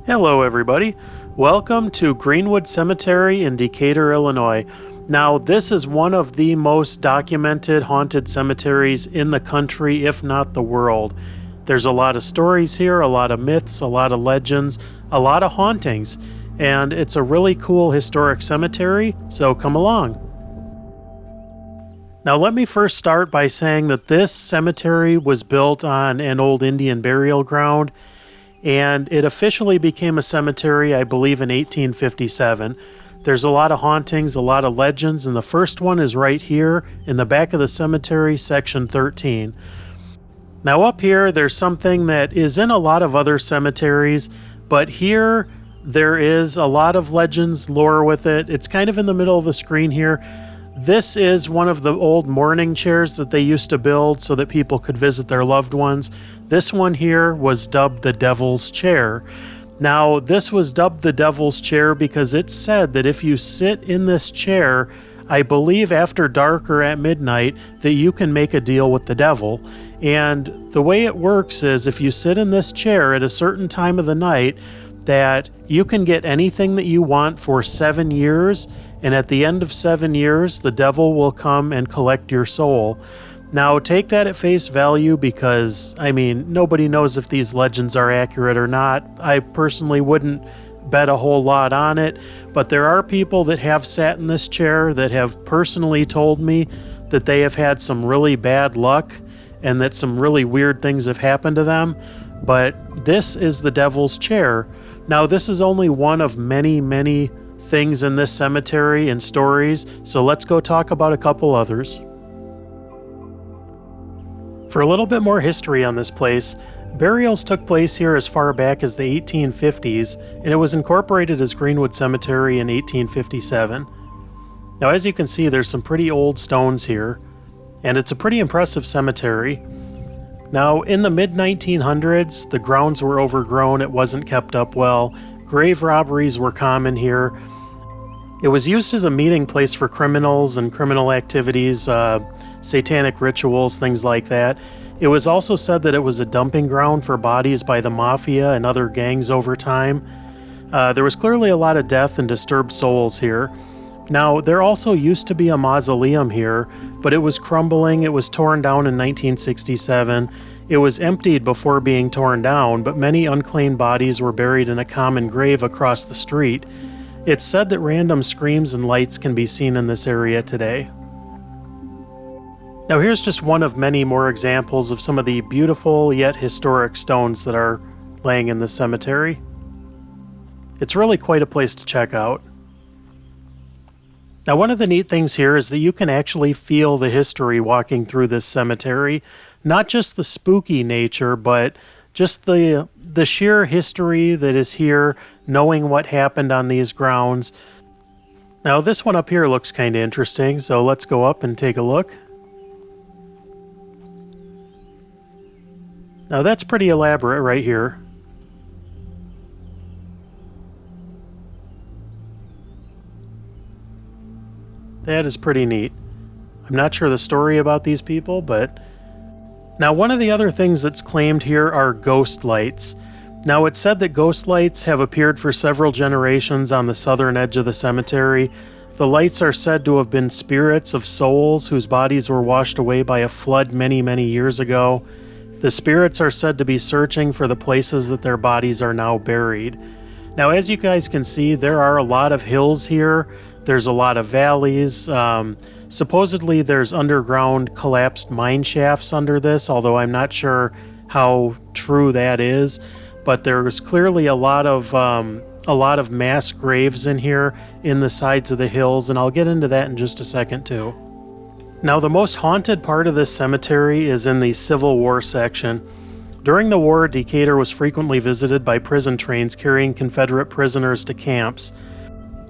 Hello everybody, welcome to Greenwood Cemetery in Decatur, Illinois. Now this is one of the most documented haunted cemeteries in the country, if not the world. There's a lot of stories here, a lot of myths, a lot of legends, a lot of hauntings, and it's a really cool historic cemetery, so come along. Now let me first start by saying that this cemetery was built on an old Indian burial ground, and it officially became a cemetery, I believe, in 1857. There's a lot of hauntings, a lot of legends, and the first one is right here in the back of the cemetery, section 13. Now up here, there's something that is in a lot of other cemeteries, but here there is a lot of legends, lore with it. It's kind of in the middle of the screen here. This is one of the old mourning chairs that they used to build so that people could visit their loved ones. This one here was dubbed the Devil's Chair. Now, this was dubbed the Devil's Chair because it's said that if you sit in this chair, I believe after dark or at midnight, that you can make a deal with the devil. And the way it works is if you sit in this chair at a certain time of the night, that you can get anything that you want for 7 years, and at the end of 7 years, the devil will come and collect your soul. Now, take that at face value because, nobody knows if these legends are accurate or not. I personally wouldn't bet a whole lot on it, but there are people that have sat in this chair that have personally told me that they have had some really bad luck and that some really weird things have happened to them. But this is the Devil's Chair. Now, this is only one of many, many things in this cemetery and stories, so let's go talk about a couple others. For a little bit more history on this place, burials took place here as far back as the 1850s, and it was incorporated as Greenwood Cemetery in 1857. Now, as you can see, there's some pretty old stones here, and it's a pretty impressive cemetery. Now, in the mid-1900s, the grounds were overgrown, it wasn't kept up well, grave robberies were common here. It was used as a meeting place for criminals and criminal activities, satanic rituals, things like that. It was also said that it was a dumping ground for bodies by the mafia and other gangs over time. There was clearly a lot of death and disturbed souls here. Now, there also used to be a mausoleum here, but it was crumbling. It was torn down in 1967. It was emptied before being torn down, but many unclaimed bodies were buried in a common grave across the street. It's said that random screams and lights can be seen in this area today. Now, here's just one of many more examples of some of the beautiful yet historic stones that are laying in this cemetery. It's really quite a place to check out. Now, one of the neat things here is that you can actually feel the history walking through this cemetery. Not just the spooky nature, but just the sheer history that is here, knowing what happened on these grounds. Now, this one up here looks kind of interesting, so let's go up and take a look. Now, that's pretty elaborate right here. That is pretty neat. I'm not sure the story about these people, but... Now, one of the other things that's claimed here are ghost lights. Now, it's said that ghost lights have appeared for several generations on the southern edge of the cemetery. The lights are said to have been spirits of souls whose bodies were washed away by a flood many, many years ago. The spirits are said to be searching for the places that their bodies are now buried. Now, as you guys can see, there are a lot of hills here. There's a lot of valleys. Supposedly there's underground collapsed mine shafts under this, although I'm not sure how true that is. But there's clearly a lot of mass graves in here in the sides of the hills, and I'll get into that in just a second too. Now, the most haunted part of this cemetery is in the Civil War section. During the war, Decatur was frequently visited by prison trains carrying Confederate prisoners to camps.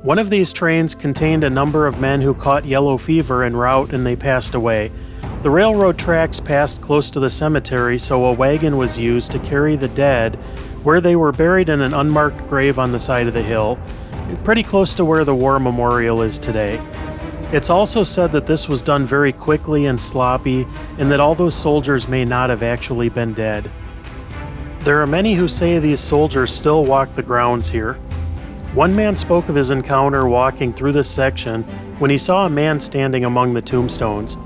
One of these trains contained a number of men who caught yellow fever en route and they passed away. The railroad tracks passed close to the cemetery, so a wagon was used to carry the dead, where they were buried in an unmarked grave on the side of the hill, pretty close to where the war memorial is today. It's also said that this was done very quickly and sloppy, and that all those soldiers may not have actually been dead. There are many who say these soldiers still walk the grounds here. One man spoke of his encounter walking through this section when he saw a man standing among the tombstones.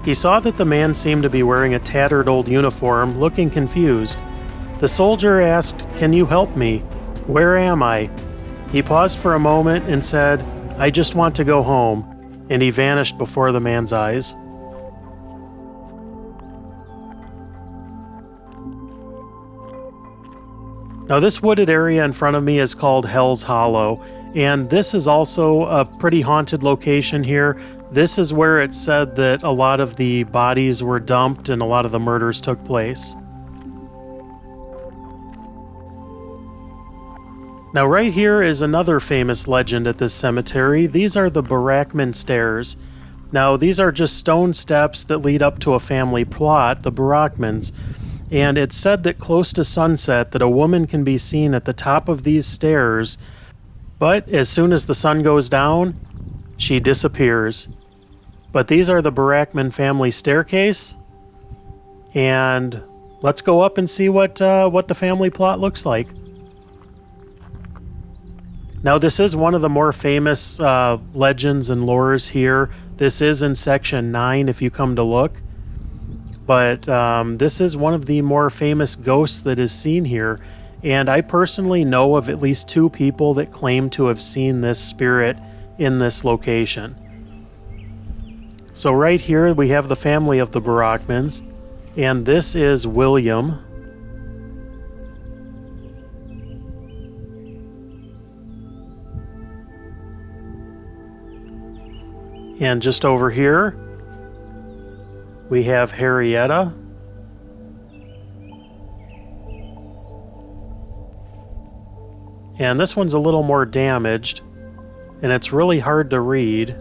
He saw that the man seemed to be wearing a tattered old uniform, looking confused. The soldier asked, "Can you help me? Where am I?" He paused for a moment and said, "I just want to go home," and he vanished before the man's eyes. Now this wooded area in front of me is called Hell's Hollow, and this is also a pretty haunted location here. This is where it's said that a lot of the bodies were dumped and a lot of the murders took place. Now right here is another famous legend at this cemetery. These are the Barrackman stairs. Now these are just stone steps that lead up to a family plot, the Barrackmans. And it's said that close to sunset that a woman can be seen at the top of these stairs, but as soon as the sun goes down, she disappears. But these are the Barrackman family staircase, and let's go up and see what the family plot looks like. Now this is one of the more famous legends and lores here. This is in section 9 if you come to look. But this is one of the more famous ghosts that is seen here, and I personally know of at least 2 people that claim to have seen this spirit in this location. So right here we have the family of the Barrackmans, and this is William. And just over here we have Harrietta. And this one's a little more damaged, and it's really hard to read.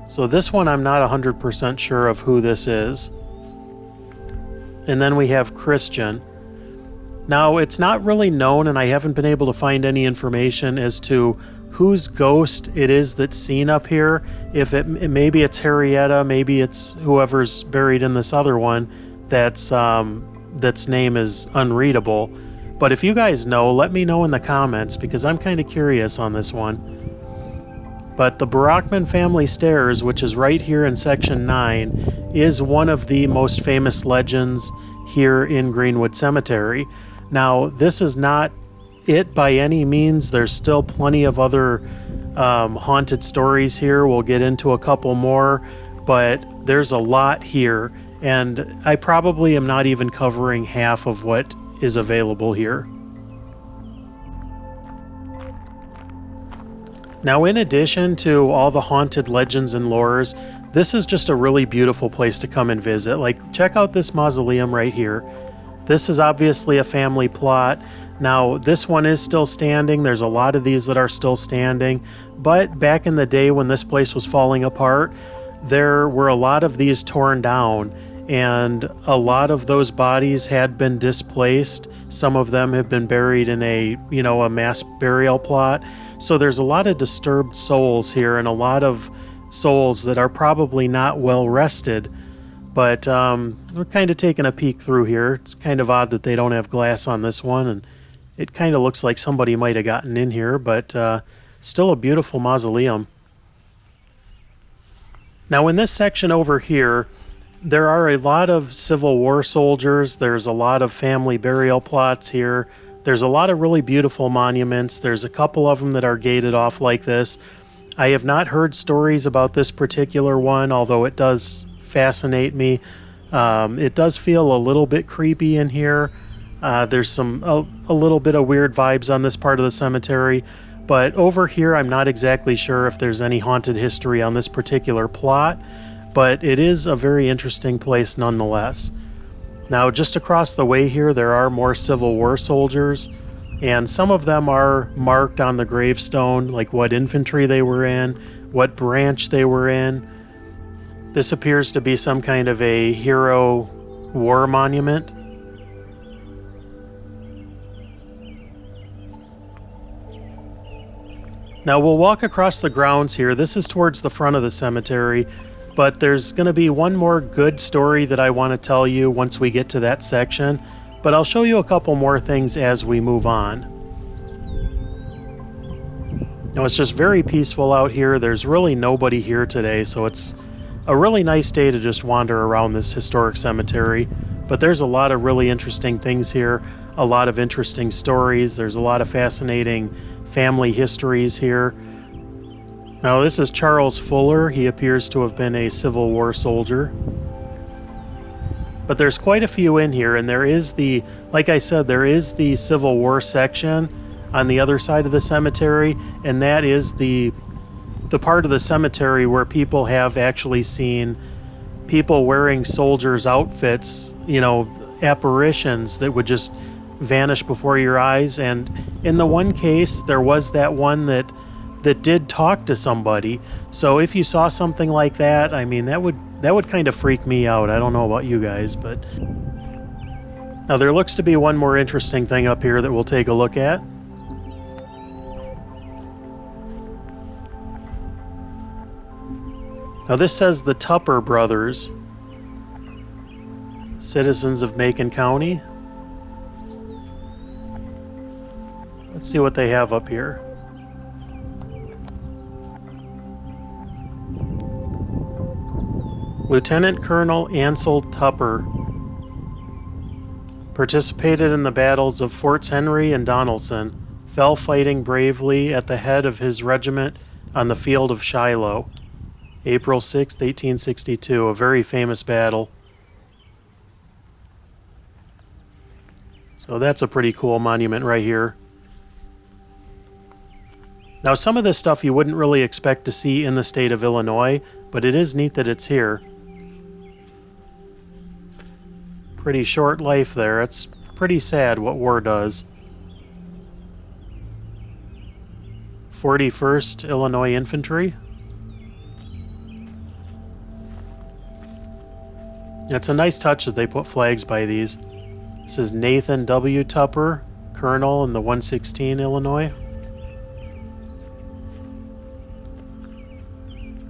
So this one I'm not 100% sure of who this is. And then we have Christian. Now it's not really known, and I haven't been able to find any information as to whose ghost it is that's seen up here. If maybe it's Harrietta, maybe it's whoever's buried in this other one that's name is unreadable. But if you guys know, let me know in the comments, because I'm kind of curious on this one. But the Barrackman family stairs, which is right here in section 9, is one of the most famous legends here in Greenwood Cemetery. Now this is not it by any means. There's still plenty of other haunted stories here. We'll get into a couple more, but there's a lot here, and I probably am not even covering half of what is available here. Now, in addition to all the haunted legends and lores, this is just a really beautiful place to come and visit. Like, check out this mausoleum right here. This is obviously a family plot. Now, this one is still standing. There's a lot of these that are still standing. But back in the day when this place was falling apart, there were a lot of these torn down, and a lot of those bodies had been displaced. Some of them have been buried in a mass burial plot. So there's a lot of disturbed souls here, and a lot of souls that are probably not well rested. But we're kind of taking a peek through here. It's kind of odd that they don't have glass on this one, and it kind of looks like somebody might have gotten in here, but still a beautiful mausoleum. Now in this section over here, there are a lot of Civil War soldiers. There's a lot of family burial plots here. There's a lot of really beautiful monuments. There's a couple of them that are gated off like this. I have not heard stories about this particular one, although it does fascinate me. It does feel a little bit creepy in here. There's a little bit of weird vibes on this part of the cemetery. But over here, I'm not exactly sure if there's any haunted history on this particular plot, but it is a very interesting place nonetheless. Now, just across the way here, there are more Civil War soldiers, and some of them are marked on the gravestone, like what infantry they were in, what branch they were in. This appears to be some kind of a hero war monument. Now we'll walk across the grounds here. This is towards the front of the cemetery, But there's going to be one more good story that I want to tell you once we get to that section, but I'll show you a couple more things as we move on. Now it's just very peaceful out here. There's really nobody here today, so it's a really nice day to just wander around this historic cemetery. But there's a lot of really interesting things here, a lot of interesting stories. There's a lot of fascinating family histories here. Now this is Charles Fuller. He appears to have been a Civil War soldier. But there's quite a few in here, and there is like I said, there is the Civil War section on the other side of the cemetery, and that is the part of the cemetery where people have actually seen people wearing soldiers' outfits, apparitions that would just vanish before your eyes. And in the one case, there was that one that did talk to somebody. So if you saw something like that, I mean, that would kind of freak me out. I don't know about you guys, but now there looks to be one more interesting thing up here that we'll take a look at. Now this says the Tupper brothers, citizens of Macon County. Let's see what they have up here. Lieutenant Colonel Ansel Tupper participated in the battles of Forts Henry and Donelson, fell fighting bravely at the head of his regiment on the field of Shiloh, April 6, 1862, a very famous battle. So that's a pretty cool monument right here. Now some of this stuff you wouldn't really expect to see in the state of Illinois, but it is neat that it's here. Pretty short life there. It's pretty sad what war does. 41st Illinois Infantry. It's a nice touch that they put flags by these. This is Nathan W. Tupper, Colonel in the 116 Illinois.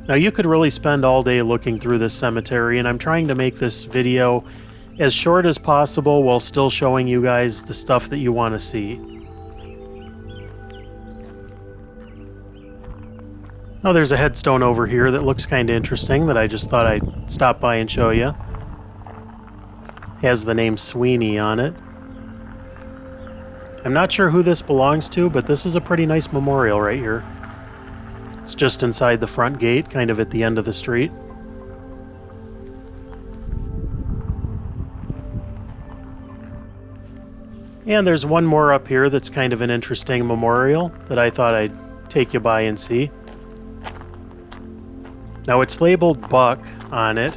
Now you could really spend all day looking through this cemetery, and I'm trying to make this video as short as possible while still showing you guys the stuff that you want to see. Now there's a headstone over here that looks kind of interesting that I just thought I'd stop by and show you. Has the name Sweeney on it. I'm not sure who this belongs to, but this is a pretty nice memorial right here. It's just inside the front gate, kind of at the end of the street. And there's one more up here that's kind of an interesting memorial that I thought I'd take you by and see. Now it's labeled Buck on it.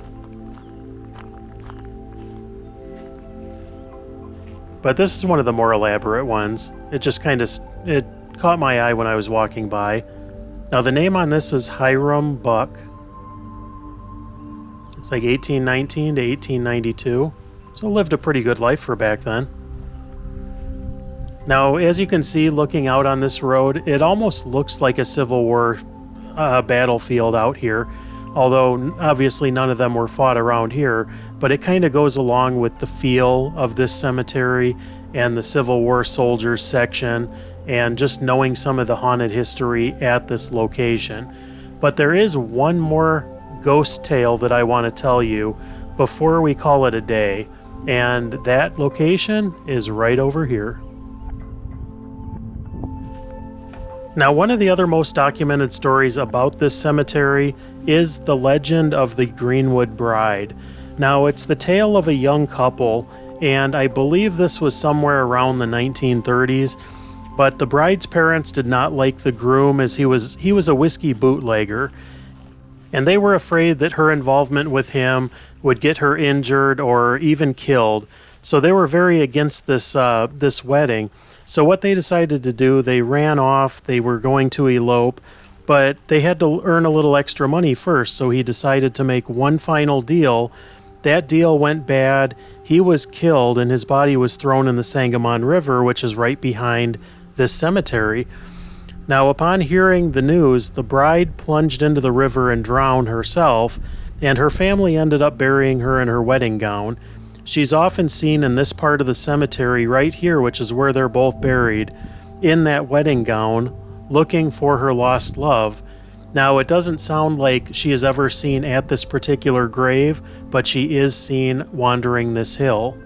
But this is one of the more elaborate ones. It just it caught my eye when I was walking by. Now the name on this is Hiram Buck. It's like 1819 to 1892. So lived a pretty good life for back then. Now, as you can see, looking out on this road, it almost looks like a Civil War battlefield out here. Although, obviously, none of them were fought around here. But it kind of goes along with the feel of this cemetery and the Civil War soldiers section, and just knowing some of the haunted history at this location. But there is one more ghost tale that I want to tell you before we call it a day. And that location is right over here. Now, one of the other most documented stories about this cemetery is the legend of the Greenwood Bride. Now, it's the tale of a young couple, and I believe this was somewhere around the 1930s, but the bride's parents did not like the groom as he was a whiskey bootlegger, and they were afraid that her involvement with him would get her injured or even killed. So they were very against this wedding. So what they decided to do, they ran off, they were going to elope, but they had to earn a little extra money first, so he decided to make one final deal. That deal went bad, he was killed, and his body was thrown in the Sangamon River, which is right behind this cemetery. Now, upon hearing the news, the bride plunged into the river and drowned herself, and her family ended up burying her in her wedding gown. She's often seen in this part of the cemetery right here, which is where they're both buried, in that wedding gown, looking for her lost love. Now, it doesn't sound like she is ever seen at this particular grave, but she is seen wandering this hill.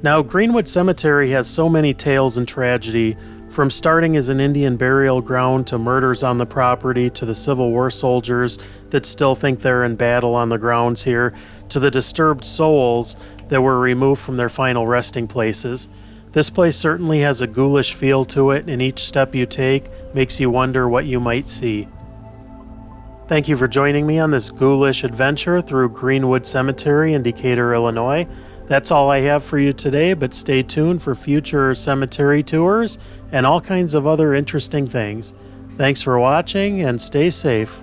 Now, Greenwood Cemetery has so many tales and tragedy, from starting as an Indian burial ground to murders on the property to the Civil War soldiers that still think they're in battle on the grounds here, to the disturbed souls that were removed from their final resting places. This place certainly has a ghoulish feel to it, and each step you take makes you wonder what you might see. Thank you for joining me on this ghoulish adventure through Greenwood Cemetery in Decatur, Illinois. That's all I have for you today, but stay tuned for future cemetery tours and all kinds of other interesting things. Thanks for watching, and stay safe.